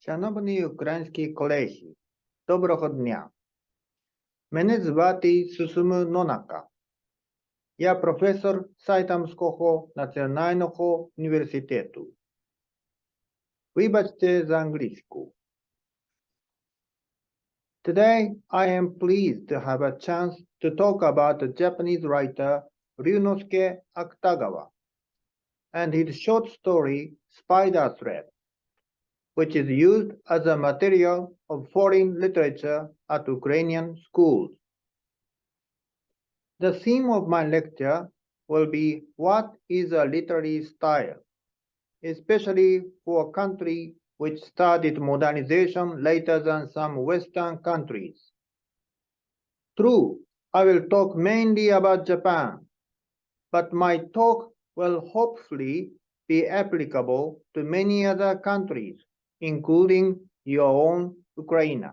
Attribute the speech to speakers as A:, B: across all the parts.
A: Шановні українські колеги, доброго дня. Мене звати Сусуму Нонака. Я професор Сайтамського національного університету. Вибачте за англійську. Today, I am pleased to have a chance to talk about the Japanese writer Rюноске Акутаґави and his short story Spider Thread, which is used as a material of foreign literature at Ukrainian schools. The theme of my lecture will be what is a literary style, especially for a country which started modernization later than some Western countries. True, I will talk mainly about Japan, but my talk will hopefully be applicable to many other countries, including your own Ukraine.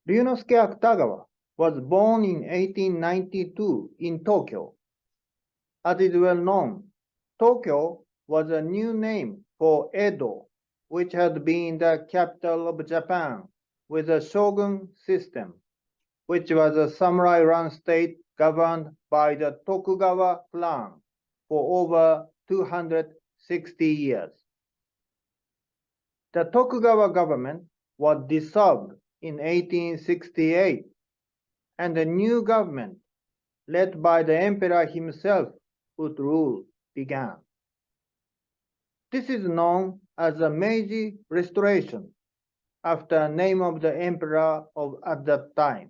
A: Rюноске Акутаґави was born in 1892 in Tokyo. As is well known, Tokyo was a new name for Edo, which had been the capital of Japan with a shogun system, which was a samurai-run state governed by the Tokugawa clan for over 260 years. The Tokugawa government was dissolved in 1868, and a new government, led by the emperor himself, would rule began. This is known as the Meiji Restoration, after the name of the emperor at that time.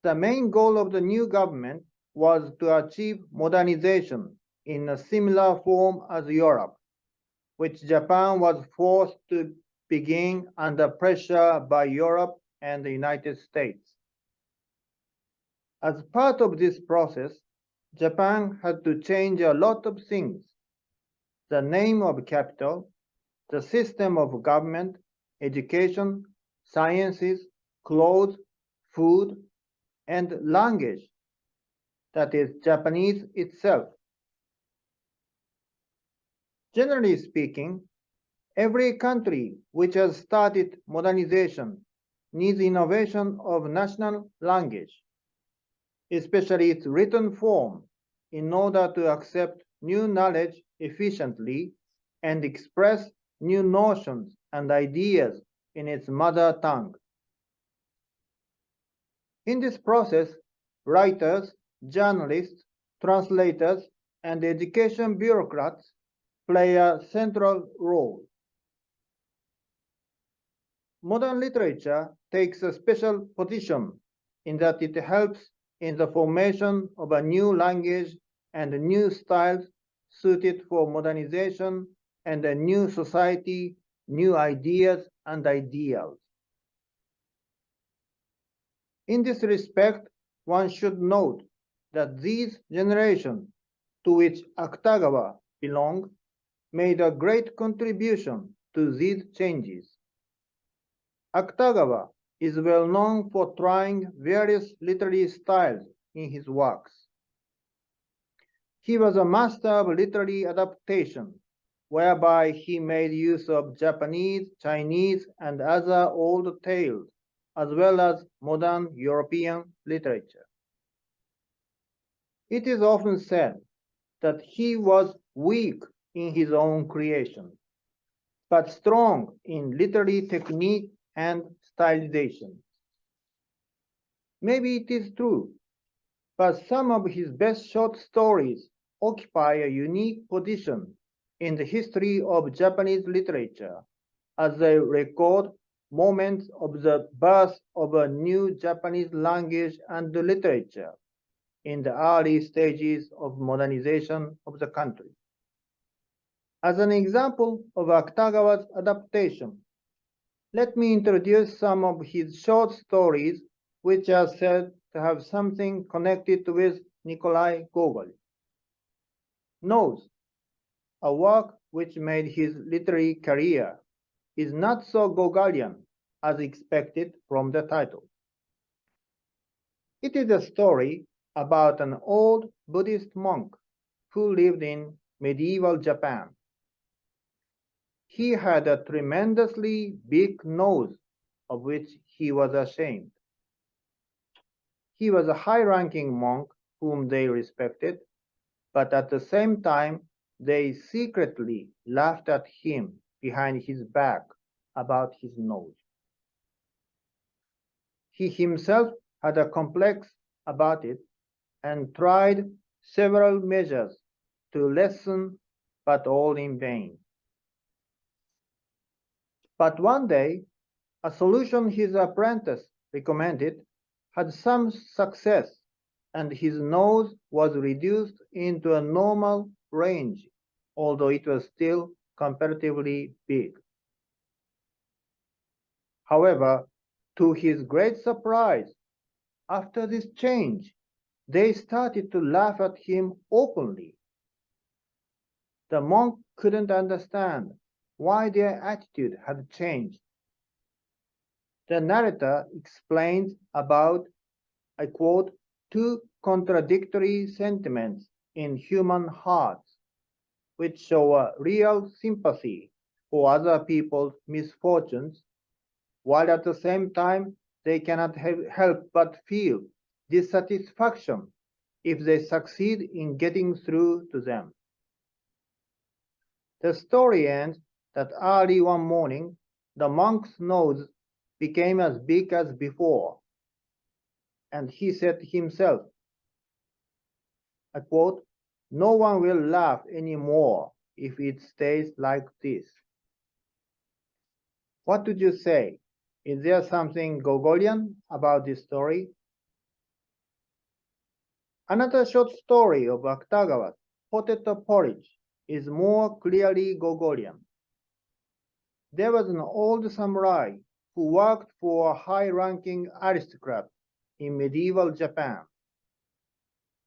A: The main goal of the new government was to achieve modernization in a similar form as Europe, which Japan was forced to begin under pressure by Europe and the United States. As part of this process, Japan had to change a lot of things: the name of capital, the system of government, education, sciences, clothes, food, and language, that is, Japanese itself. Generally speaking, every country which has started modernization needs innovation of national language, especially its written form, in order to accept new knowledge efficiently and express new notions and ideas in its mother tongue. In this process, writers, journalists, translators, and education bureaucrats play a central role. Modern literature takes a special position in that it helps in the formation of a new language and new styles suited for modernization and a new society, new ideas and ideals. In this respect, one should note that these generations, to which Akutagawa belonged, made a great contribution to these changes. Akutagawa is well known for trying various literary styles in his works. He was a master of literary adaptation, whereby he made use of Japanese, Chinese, and other old tales, as well as modern European literature. It is often said that he was weak in his own creation, but strong in literary technique and stylization. Maybe it is true, but some of his best short stories occupy a unique position in the history of Japanese literature, as they record moments of the birth of a new Japanese language and literature in the early stages of modernization of the country. As an example of Akutagawa's adaptation, let me introduce some of his short stories which are said to have something connected with Nikolai Gogol. Nose, a work which made his literary career, is not so Gogolian as expected from the title. It is a story about an old Buddhist monk who lived in medieval Japan. He had a tremendously big nose, of which he was ashamed. He was a high-ranking monk whom they respected, but at the same time they secretly laughed at him behind his back about his nose. He himself had a complex about it and tried several measures to lessen, but all in vain. But one day, a solution his apprentice recommended had some success, and his nose was reduced into a normal range, although it was still comparatively big. However, to his great surprise, after this change, they started to laugh at him openly. The monk couldn't understand why their attitude had changed. The narrator explains about, I quote, two contradictory sentiments in human hearts, which show a real sympathy for other people's misfortunes, while at the same time they cannot help but feel dissatisfaction if they succeed in getting through to them. The story ends that early one morning the monk's nose became as big as before, and he said to himself, I quote, no one will laugh any more if it stays like this. What would you say? Is there something Gogolian about this story? Another short story of Akutagawa's Potato Porridge is more clearly Gogolian. There was an old samurai who worked for a high-ranking aristocrat in medieval Japan.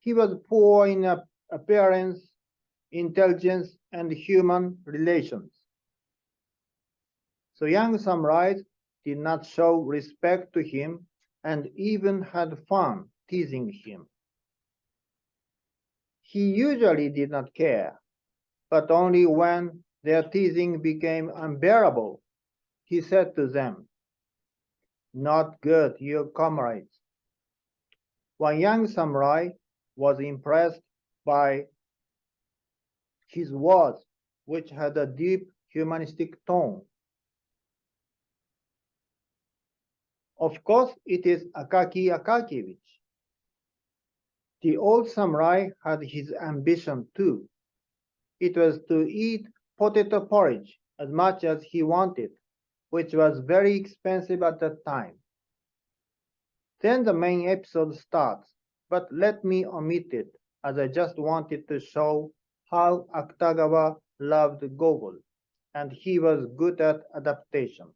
A: He was poor in appearance, intelligence, and human relations. So young samurais did not show respect to him and even had fun teasing him. He usually did not care, but only when their teasing became unbearable, he said to them, not good, you comrades. One young samurai was impressed by his words, which had a deep humanistic tone. Of course, it is Akaki Akakevich. The old samurai had his ambition too. It was to eat potato porridge as much as he wanted, which was very expensive at that time. Then the main episode starts, but let me omit it, as I just wanted to show how Akutagawa loved Gogol, and he was good at adaptation.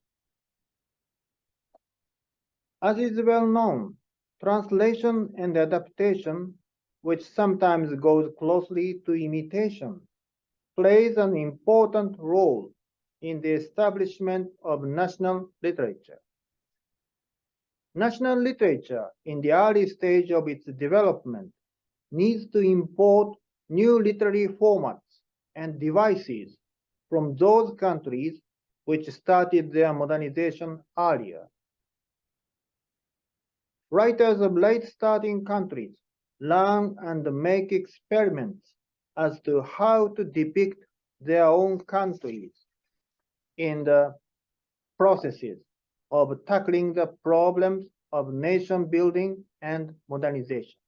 A: As is well known, translation and adaptation, which sometimes goes closely to imitation, plays an important role in the establishment of national literature. National literature, in the early stage of its development, needs to import new literary formats and devices from those countries which started their modernization earlier. Writers of late-starting countries learn and make experiments as to how to depict their own countries in the processes of tackling the problems of nation building and modernization.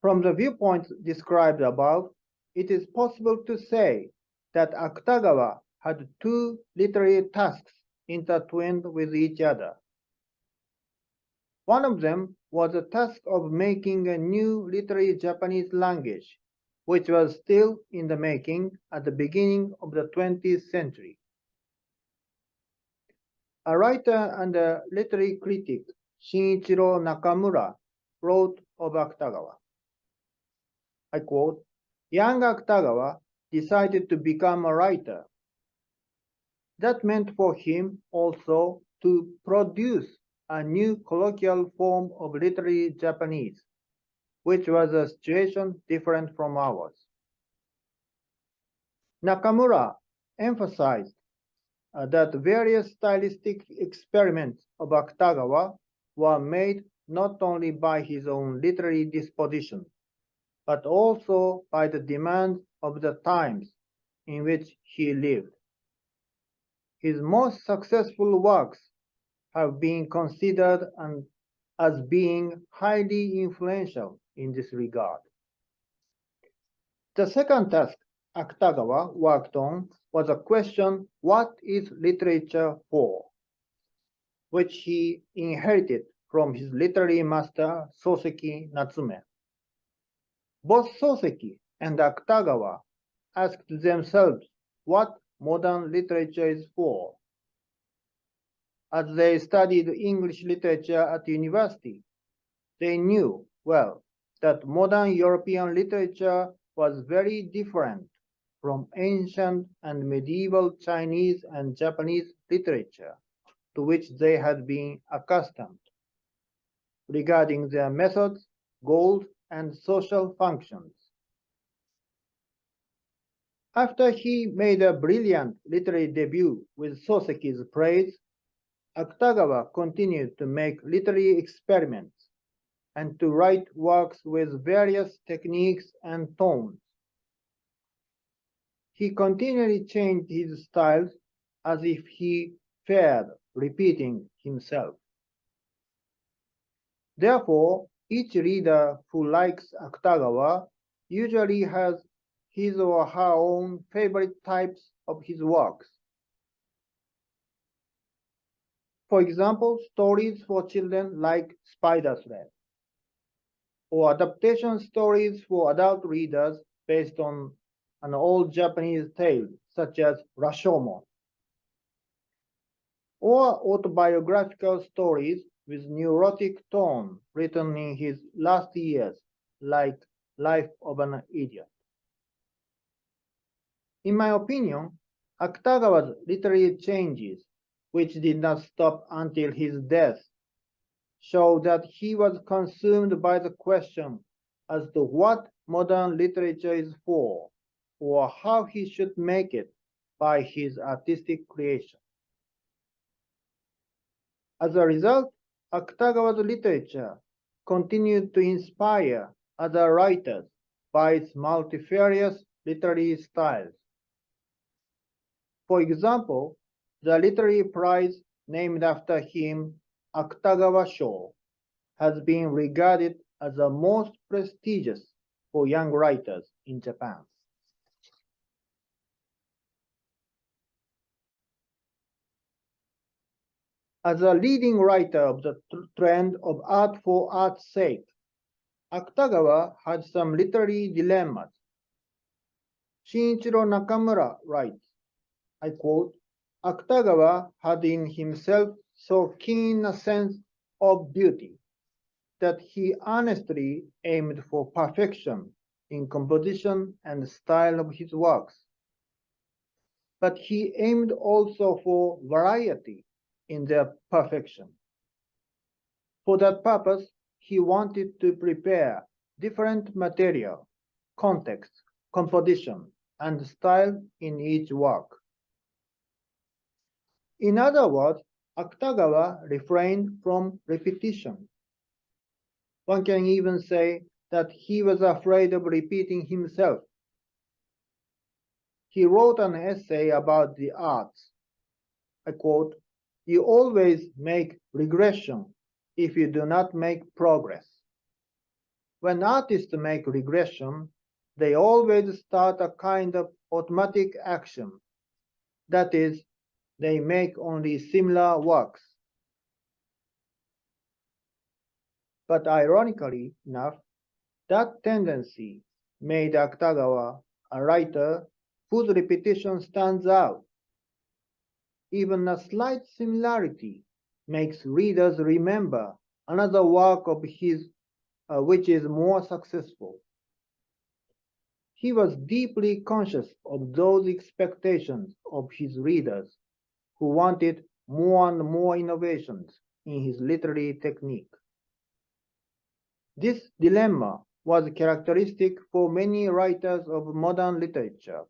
A: From the viewpoints described above, it is possible to say that Akutagawa had two literary tasks intertwined with each other. One of them was the task of making a new literary Japanese language, which was still in the making at the beginning of the 20th century. A writer and a literary critic, Shinichiro Nakamura, wrote of Akutagawa. I quote, young Akutagawa decided to become a writer. That meant for him also to produce a new colloquial form of literary Japanese, which was a situation different from ours. Nakamura emphasized that various stylistic experiments of Akutagawa were made not only by his own literary disposition, but also by the demands of the times in which he lived. His most successful works have been considered as being highly influential in this regard. The second task Akutagawa worked on was the question, what is literature for?, which he inherited from his literary master Soseki Natsume. Both Soseki and Akutagawa asked themselves what modern literature is for. As they studied English literature at university, they knew well that modern European literature was very different from ancient and medieval Chinese and Japanese literature to which they had been accustomed, regarding their methods, goals, and social functions. After he made a brilliant literary debut with Soseki's praise, Akutagawa continued to make literary experiments and to write works with various techniques and tones. He continually changed his styles as if he feared repeating himself. Therefore, each reader who likes Akutagawa usually has his or her own favorite types of his works. For example, stories for children like Spider Thread, or adaptation stories for adult readers based on an old Japanese tale such as Rashomon, or autobiographical stories with neurotic tone written in his last years like Life of an Idiot. In my opinion, Akutagawa's literary changes, which did not stop until his death, show that he was consumed by the question as to what modern literature is for, or how he should make it by his artistic creation. As a result, Akutagawa's literature continued to inspire other writers by its multifarious literary styles. For example, the literary prize named after him, Akutagawa Sho, has been regarded as the most prestigious for young writers in Japan. As a leading writer of the trend of art for art's sake, Akutagawa had some literary dilemmas. Shinichiro Nakamura writes, I quote, Akutagawa had in himself so keen a sense of beauty that he earnestly aimed for perfection in composition and style of his works. But he aimed also for variety in their perfection. For that purpose, he wanted to prepare different material, context, composition, and style in each work. In other words, Akutagawa refrained from repetition. One can even say that he was afraid of repeating himself. He wrote an essay about the arts. I quote, you always make regression if you do not make progress. When artists make regression, they always start a kind of automatic action. That is, they make only similar works. But ironically enough, that tendency made Akutagawa a writer whose repetition stands out. Even a slight similarity makes readers remember another work of his which is more successful. He was deeply conscious of those expectations of his readers who wanted more and more innovations in his literary technique. This dilemma was characteristic for many writers of modern literature.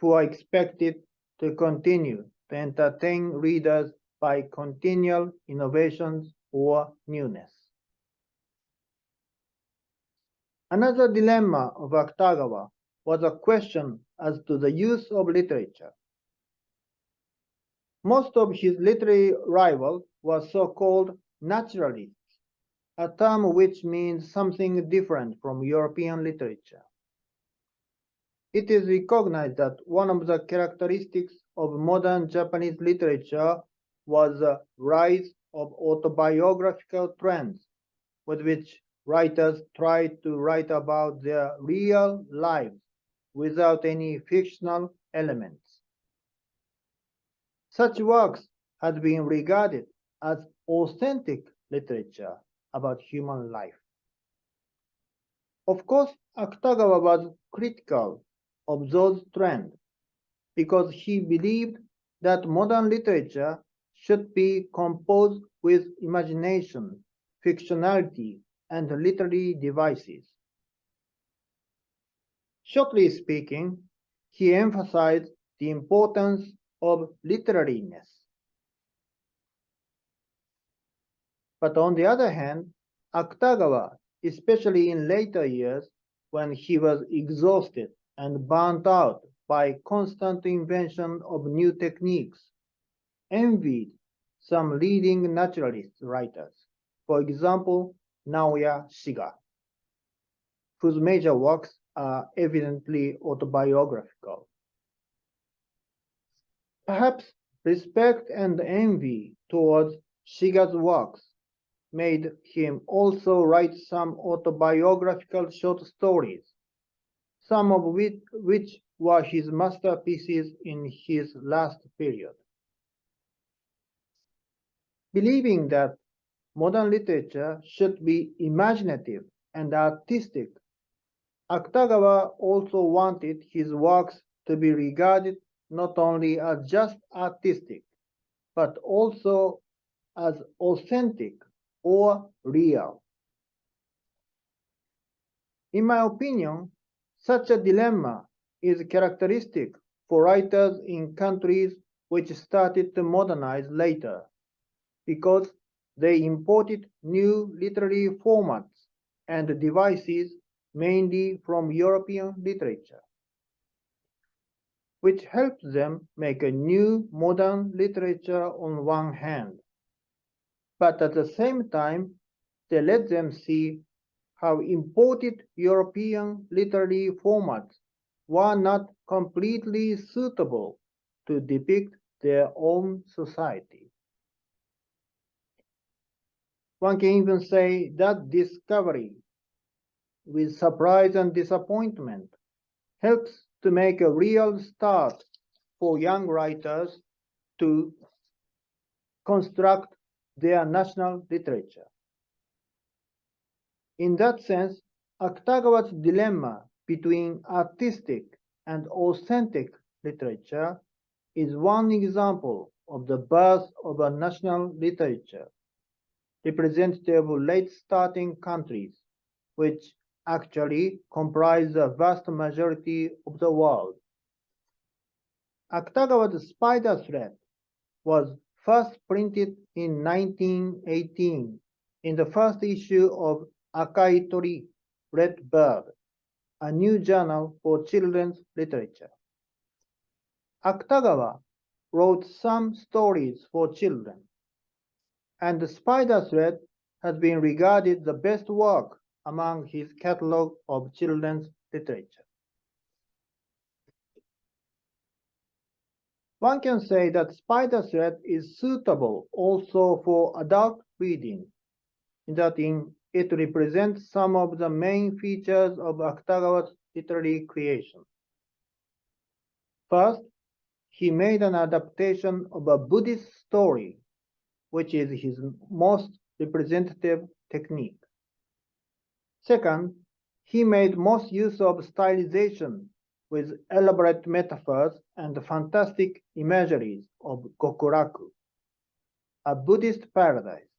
A: who are expected to continue to entertain readers by continual innovations or newness. Another dilemma of Akutagawa was a question as to the use of literature. Most of his literary rivals were so-called naturalists, a term which means something different from European literature. It is recognized that one of the characteristics of modern Japanese literature was the rise of autobiographical trends, with which writers tried to write about their real lives without any fictional elements. Such works had been regarded as authentic literature about human life. Of course, Akutagawa was critical of those trends because he believed that modern literature should be composed with imagination, fictionality, and literary devices. Shortly speaking, he emphasized the importance of literariness. But on the other hand, Akutagawa, especially in later years, when he was exhausted and burnt out by constant invention of new techniques, envied some leading naturalist writers, for example, Naoya Shiga, whose major works are evidently autobiographical. Perhaps respect and envy towards Shiga's works made him also write some autobiographical short stories, some of which were his masterpieces in his last period. Believing that modern literature should be imaginative and artistic, Akutagawa also wanted his works to be regarded not only as just artistic, but also as authentic or real. In my opinion, such a dilemma is characteristic for writers in countries which started to modernize later, because they imported new literary formats and devices mainly from European literature, which helped them make a new modern literature on one hand, but at the same time they let them see how imported European literary formats were not completely suitable to depict their own society. One can even say that discovery, with surprise and disappointment, helps to make a real start for young writers to construct their national literature. In that sense, Akutagawa's dilemma between artistic and authentic literature is one example of the birth of a national literature, representative of late-starting countries, which actually comprise the vast majority of the world. Akutagawa's Spider Thread was first printed in 1918 in the first issue of Akai Tori, Red Bird, a new journal for children's literature. Akutagawa wrote some stories for children, and the Spider Thread has been regarded the best work among his catalogue of children's literature. One can say that Spider Thread is suitable also for adult reading, in that it represents some of the main features of Akutagawa's literary creation. First, he made an adaptation of a Buddhist story, which is his most representative technique. Second, he made most use of stylization with elaborate metaphors and fantastic imageries of Gokuraku, a Buddhist paradise,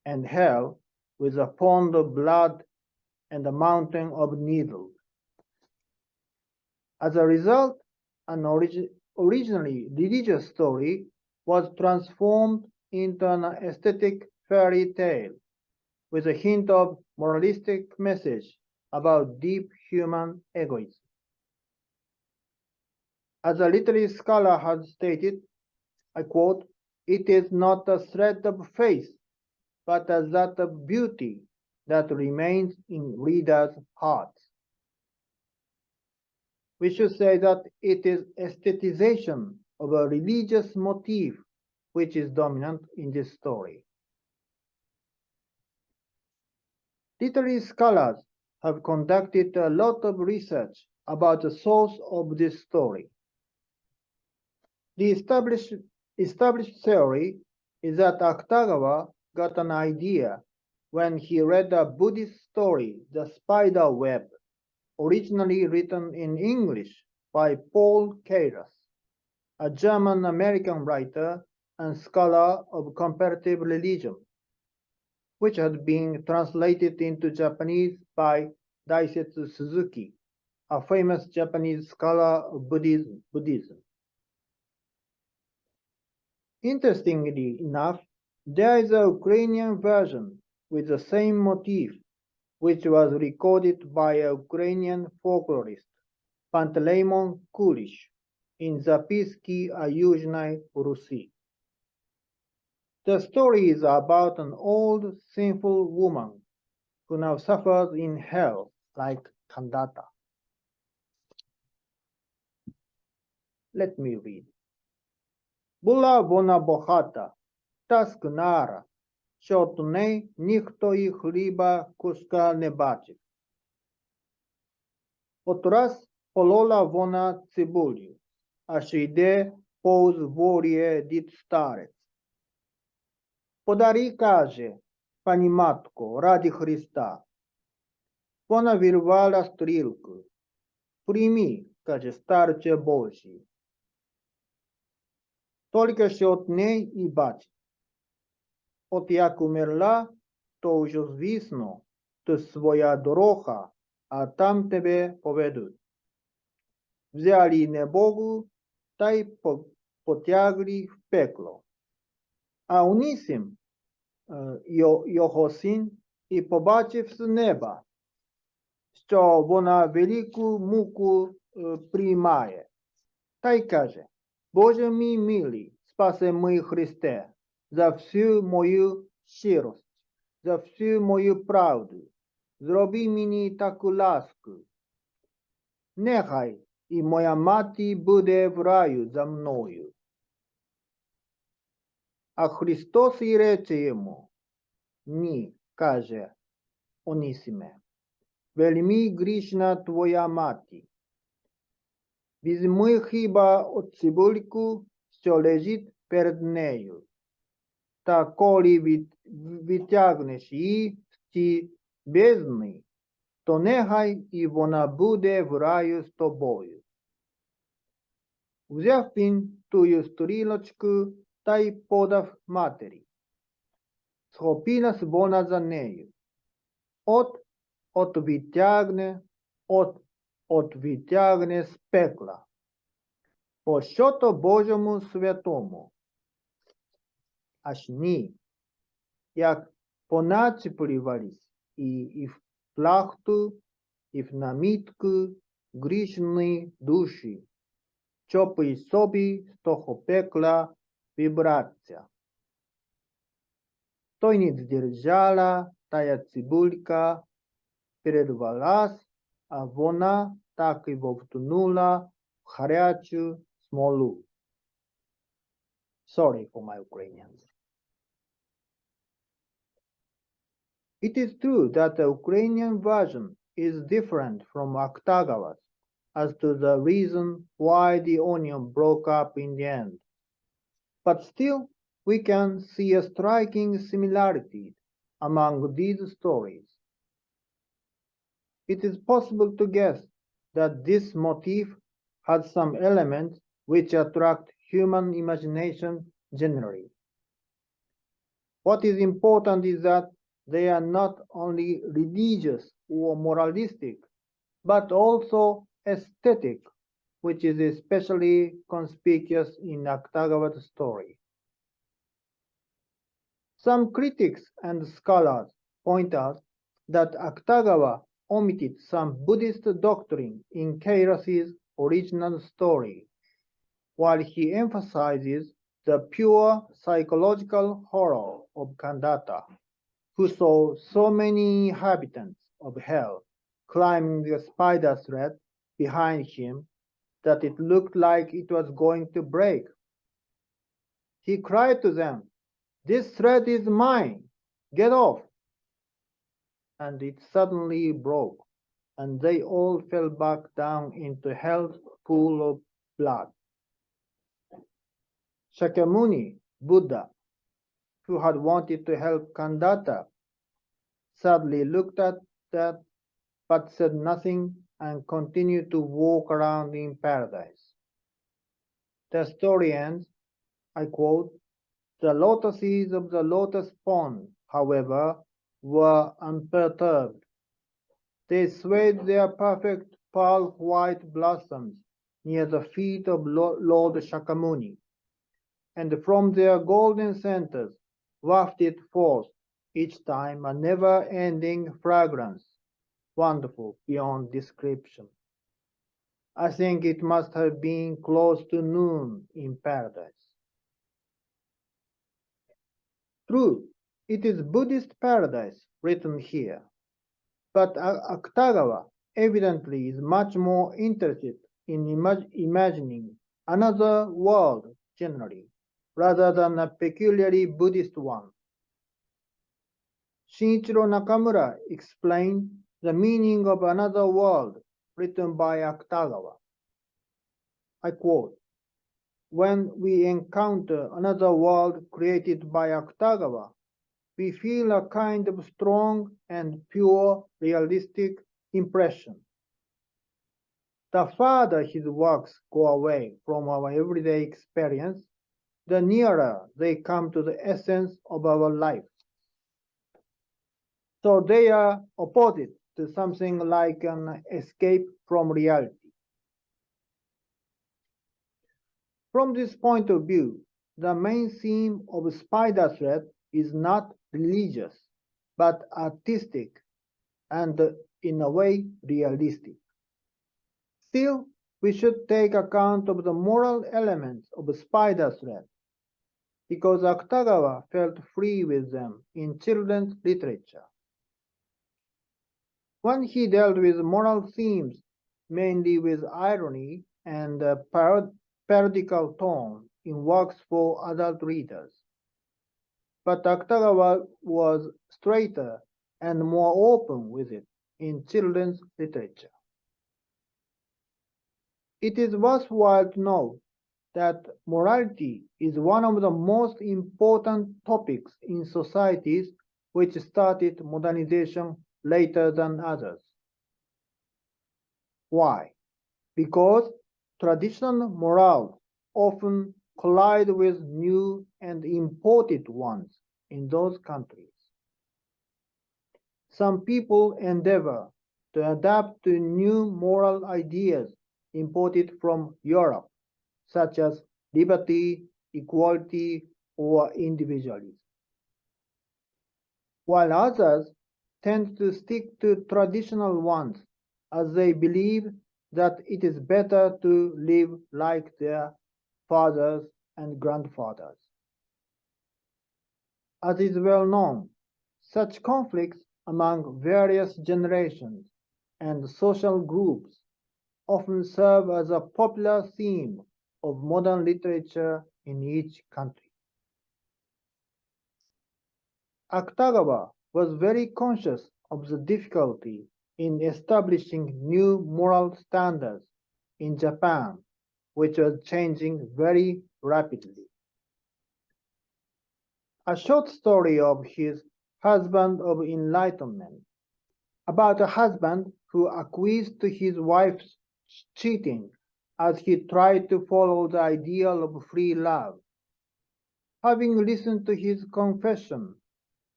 A: and hell with a pond of blood and a mountain of needles. As a result, an originally religious story was transformed into an aesthetic fairy tale with a hint of moralistic message about deep human egoism. As a literary scholar has stated, I quote, "It is not a thread of faith, but a that of beauty that remains in readers' hearts." We should say that it is aestheticization of a religious motif which is dominant in this story. Literary scholars have conducted a lot of research about the source of this story. The established theory is that Akutagawa got an idea when he read a Buddhist story, The Spider Web, originally written in English by Paul Kairas, a German-American writer and scholar of comparative religion, which had been translated into Japanese by Daisetsu Suzuki, a famous Japanese scholar of Buddhism. Interestingly enough, there is a Ukrainian version with the same motif, which was recorded by a Ukrainian folklorist, Panteleimon Kulish, in Zapiski o Yuzhnai Rusi. The story is about an old, sinful woman who now suffers in hell like Kandata. Let me read. Була вона богата, та скнара, що от неї ніхто і хліба куска не бачив. От раз полола вона цибулю, аж йде повз воріє дід старець. Подари, каже, пані матко, раді Христа. Вона вирвала стрілку. Прийми, каже, старче Божий. Тільки що от неї і бачить. От як умерла, то вже звісно, то своя дорога, а там тебе поведуть. Взяли небогу, та й потягли в пекло. А Унісім, його син, і побачив з неба, що вона велику муку приймає. Та й каже, Боже мій милий, спаси мій Христе, за всю мою щирість, за всю мою правду, зроби мені таку ласку. Нехай і моя мати буде в раю за мною. А Христос і рече йому, ні, каже Онісіме, вельми грішна твоя мати. Візьми хіба от цибульку, що лежить перед нею, та коли відтягнеш її в ті бездни, то нехай і вона буде в раю з тобою. Взяв він тую стрілочку та й подав матері. Схопилась вона за нею. От відтягне з пекла. По що то Божому святому? Аж ні. Як поначіплювались і в плахту, і в намітку грішні душі, щоб і собі з того пекла вибратися. То й не здержала тая цибулька, перервалась, а вона так і вовтнула в гарячу смолу. Sorry for my Ukrainians. It is true that the Ukrainian version is different from Akutagawa's as to the reason why the onion broke up in the end. But still, we can see a striking similarity among these stories. It is possible to guess that this motif has some elements which attract human imagination generally. What is important is that they are not only religious or moralistic, but also aesthetic, which is especially conspicuous in Akutagawa's story. Some critics and scholars point out that Akutagawa omitted some Buddhist doctrine in Keiras's original story, while he emphasizes the pure psychological horror of Kandata, who saw so many inhabitants of hell climbing the spider thread behind him that it looked like it was going to break. He cried to them, "This thread is mine! Get off!" And it suddenly broke, and they all fell back down into hell's pool of blood. Shakyamuni, Buddha, who had wanted to help Kandata, sadly looked at that but said nothing and continued to walk around in paradise. The story ends, I quote, "The lotuses of the lotus pond, however, were unperturbed. They swayed their perfect pearl-white blossoms near the feet of Lord Shakyamuni, and from their golden centers wafted forth each time a never-ending fragrance, wonderful beyond description. I think it must have been close to noon in paradise." True, it is Buddhist paradise written here, but Akutagawa evidently is much more interested in imagining another world generally, rather than a peculiarly Buddhist one. Shinichiro Nakamura explained the meaning of another world written by Akutagawa. I quote, "When we encounter another world created by Akutagawa, we feel a kind of strong and pure realistic impression. The farther his works go away from our everyday experience, the nearer they come to the essence of our life. So they are opposite to something like an escape from reality." From this point of view, the main theme of Spider Thread is not religious, but artistic and, in a way, realistic. Still, we should take account of the moral elements of Spider Thread, because Akutagawa felt free with them in children's literature. When he dealt with moral themes, mainly with irony and a parodical tone in works for adult readers. But Akutagawa was straighter and more open with it in children's literature. It is worthwhile to note that morality is one of the most important topics in societies which started modernization later than others. Why? Because traditional morals often collide with new and imported ones in those countries. Some people endeavor to adapt to new moral ideas imported from Europe, such as liberty, equality, or individualism, while others tend to stick to traditional ones as they believe that it is better to live like their fathers and grandfathers. As is well known, such conflicts among various generations and social groups often serve as a popular theme of modern literature in each country. Akutagawa was very conscious of the difficulty in establishing new moral standards in Japan, which was changing very rapidly. A short story of his Husband of Enlightenment, about a husband who acquiesced to his wife's cheating as he tried to follow the ideal of free love. Having listened to his confession,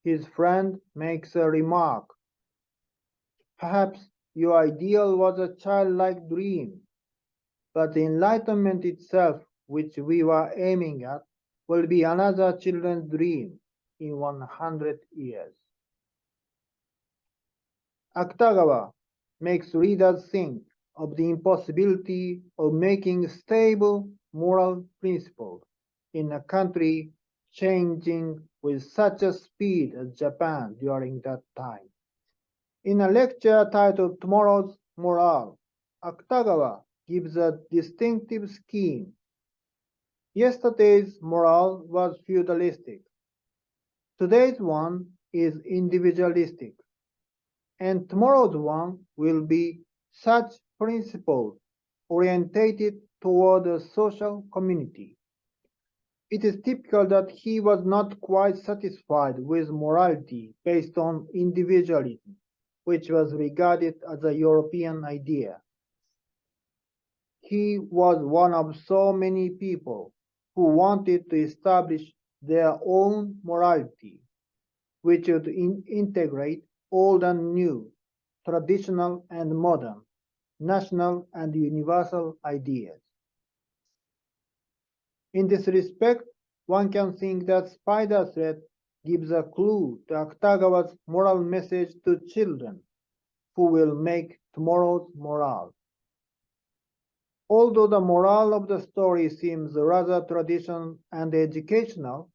A: his friend makes a remark. "Perhaps your ideal was a childlike dream. but the enlightenment itself, which we were aiming at, will be another children's dream in 100 years. Akutagawa makes readers think of the impossibility of making stable moral principles in a country changing with such a speed as Japan during that time. In a lecture titled Tomorrow's Morale, Akutagawa gives a distinctive scheme. Yesterday's morale was feudalistic. Today's one is individualistic. And tomorrow's one will be such principles orientated toward a social community. It is typical that he was not quite satisfied with morality based on individualism, which was regarded as a European idea. He was one of so many people who wanted to establish their own morality, which would integrate old and new, traditional and modern, national and universal ideas. In this respect, one can think that Spider Thread gives a clue to Akutagawa's moral message to children, who will make tomorrow's morale. Although the morale of the story seems rather traditional and educational,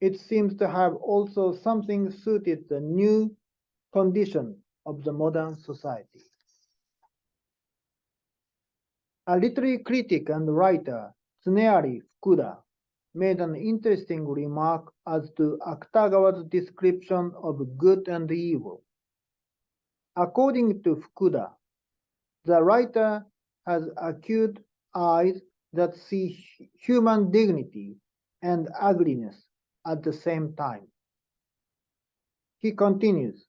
A: it seems to have also something suited the new condition of the modern society. A literary critic and writer, Tsuneyari Fukuda, made an interesting remark as to Akutagawa's description of good and evil. According to Fukuda, the writer has acute eyes that see human dignity and ugliness at the same time. He continues,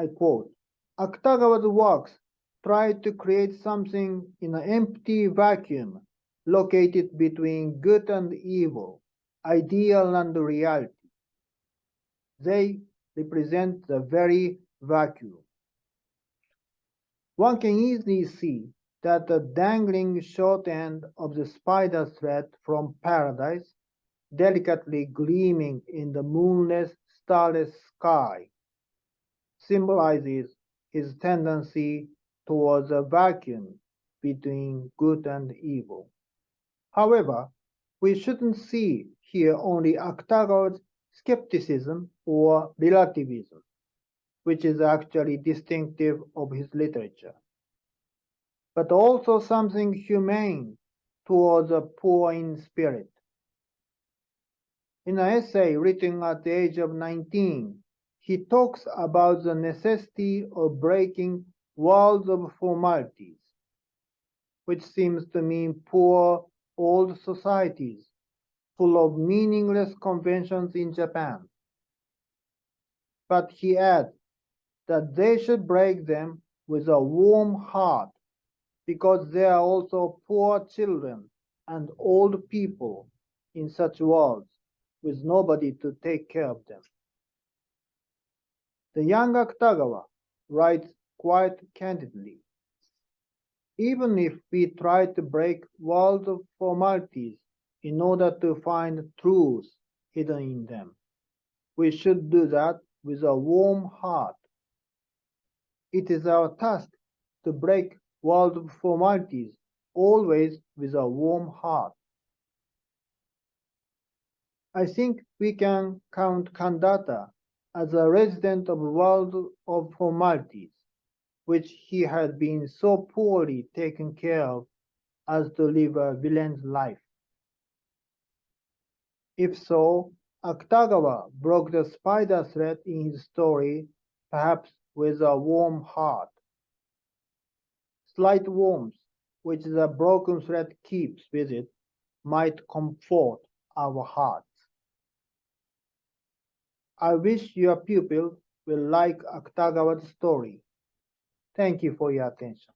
A: I quote, Akutagawa's works try to create something in an empty vacuum located between good and evil, ideal and reality. They represent the very vacuum. One can easily see that the dangling short end of the spider thread from paradise, delicately gleaming in the moonless, starless sky, symbolizes his tendency towards a vacuum between good and evil. However, we shouldn't see here only Akutagawa's skepticism or relativism, which is actually distinctive of his literature, but also something humane towards the poor in spirit. In an essay written at the age of 19, he talks about the necessity of breaking walls of formalities, which seems to mean poor old societies full of meaningless conventions in Japan. But he adds that they should break them with a warm heart, because there are also poor children and old people in such worlds with nobody to take care of them. The young Akutagawa writes quite candidly, even if we try to break walls of formalities in order to find truths hidden in them, we should do that with a warm heart. It is our task to break walls of formalities always with a warm heart. I think we can count Kandata as a resident of a world of formalities, which he had been so poorly taken care of as to live a villain's life. If so, Akutagawa broke the spider thread in his story, perhaps with a warm heart. Slight warmth, which the broken thread keeps with it, might comfort our hearts. I wish your pupils will like Akutagawa's story. Thank you for your attention.